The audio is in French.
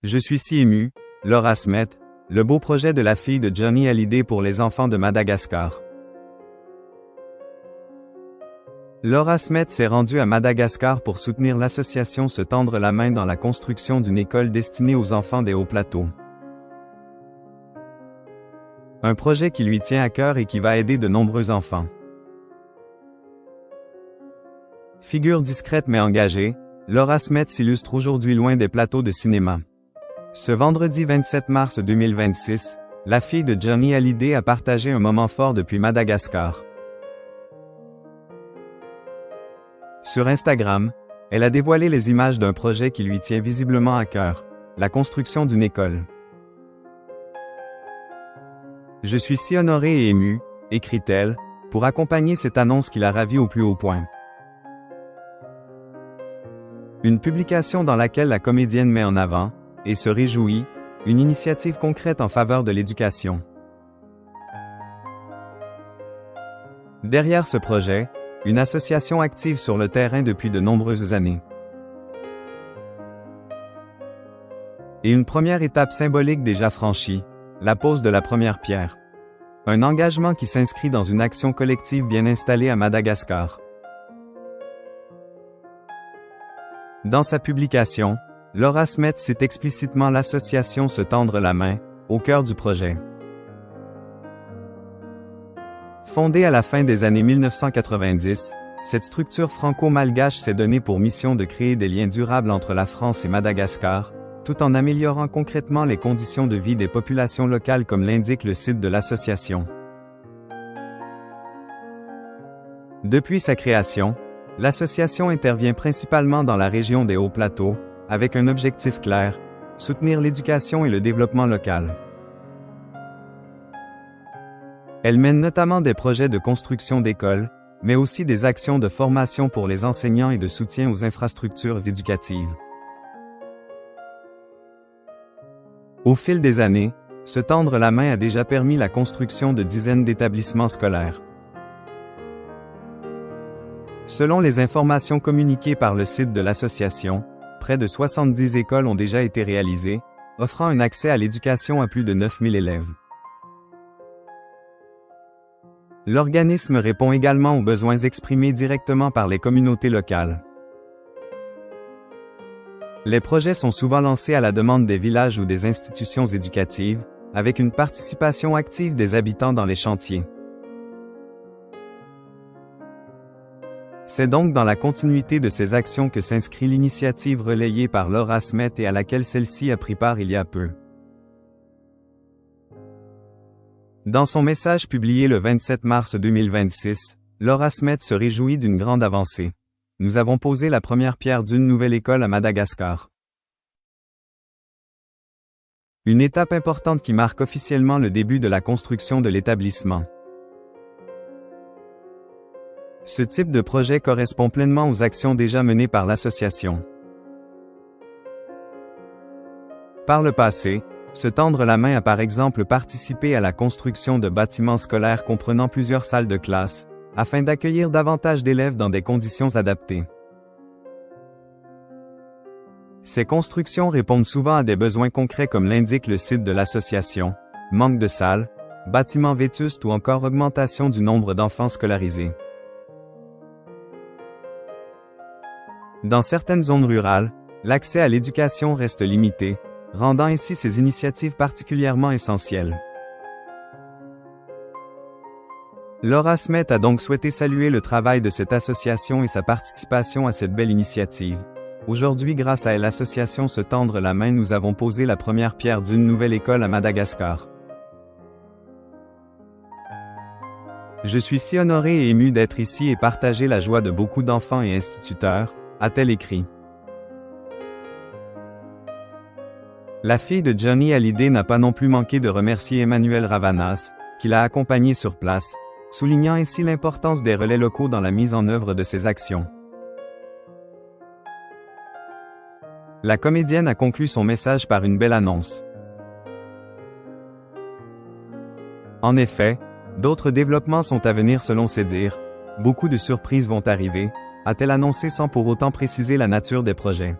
Je suis si ému, Laura Smet, le beau projet de la fille de Johnny Hallyday pour les enfants de Madagascar. Laura Smet s'est rendue à Madagascar pour soutenir l'association Se tendre la main dans la construction d'une école destinée aux enfants des hauts plateaux. Un projet qui lui tient à cœur et qui va aider de nombreux enfants. Figure discrète mais engagée, Laura Smet s'illustre aujourd'hui loin des plateaux de cinéma. Ce vendredi 27 mars 2026, la fille de Johnny Hallyday a partagé un moment fort depuis Madagascar. Sur Instagram, elle a dévoilé les images d'un projet qui lui tient visiblement à cœur, la construction d'une école. Je suis si honorée et émue, écrit-elle, pour accompagner cette annonce qui l'a ravie au plus haut point. Une publication dans laquelle la comédienne met en avant, et se réjouit, une initiative concrète en faveur de l'éducation. Derrière ce projet, une association active sur le terrain depuis de nombreuses années. Et une première étape symbolique déjà franchie, la pose de la première pierre. Un engagement qui s'inscrit dans une action collective bien installée à Madagascar. Dans sa publication, Laura Smet cite explicitement l'association Se tendre la main, au cœur du projet. Fondée à la fin des années 1990, cette structure franco-malgache s'est donnée pour mission de créer des liens durables entre la France et Madagascar, tout en améliorant concrètement les conditions de vie des populations locales comme l'indique le site de l'association. Depuis sa création, l'association intervient principalement dans la région des Hauts Plateaux, avec un objectif clair, soutenir l'éducation et le développement local. Elle mène notamment des projets de construction d'écoles, mais aussi des actions de formation pour les enseignants et de soutien aux infrastructures éducatives. Au fil des années, Se tendre la main a déjà permis la construction de dizaines d'établissements scolaires. Selon les informations communiquées par le site de l'association, près de 70 écoles ont déjà été réalisées, offrant un accès à l'éducation à plus de 9000 élèves. L'organisme répond également aux besoins exprimés directement par les communautés locales. Les projets sont souvent lancés à la demande des villages ou des institutions éducatives, avec une participation active des habitants dans les chantiers. C'est donc dans la continuité de ces actions que s'inscrit l'initiative relayée par Laura Smet et à laquelle celle-ci a pris part il y a peu. Dans son message publié le 27 mars 2026, Laura Smet se réjouit d'une grande avancée. Nous avons posé la première pierre d'une nouvelle école à Madagascar. Une étape importante qui marque officiellement le début de la construction de l'établissement. Ce type de projet correspond pleinement aux actions déjà menées par l'association. Par le passé, Se tendre la main a par exemple participé à la construction de bâtiments scolaires comprenant plusieurs salles de classe, afin d'accueillir davantage d'élèves dans des conditions adaptées. Ces constructions répondent souvent à des besoins concrets comme l'indique le site de l'association, manque de salles, bâtiments vétustes ou encore augmentation du nombre d'enfants scolarisés. Dans certaines zones rurales, l'accès à l'éducation reste limité, rendant ainsi ces initiatives particulièrement essentielles. Laura Smet a donc souhaité saluer le travail de cette association et sa participation à cette belle initiative. Aujourd'hui, grâce à l'association Se tendre la main, nous avons posé la première pierre d'une nouvelle école à Madagascar. Je suis si honorée et émue d'être ici et partager la joie de beaucoup d'enfants et instituteurs, a-t-elle écrit. La fille de Johnny Hallyday n'a pas non plus manqué de remercier Emmanuel Ravanas, qui l'a accompagné sur place, soulignant ainsi l'importance des relais locaux dans la mise en œuvre de ces actions. La comédienne a conclu son message par une belle annonce. En effet, d'autres développements sont à venir selon ses dires, beaucoup de surprises vont arriver, a-t-elle annoncé sans pour autant préciser la nature des projets.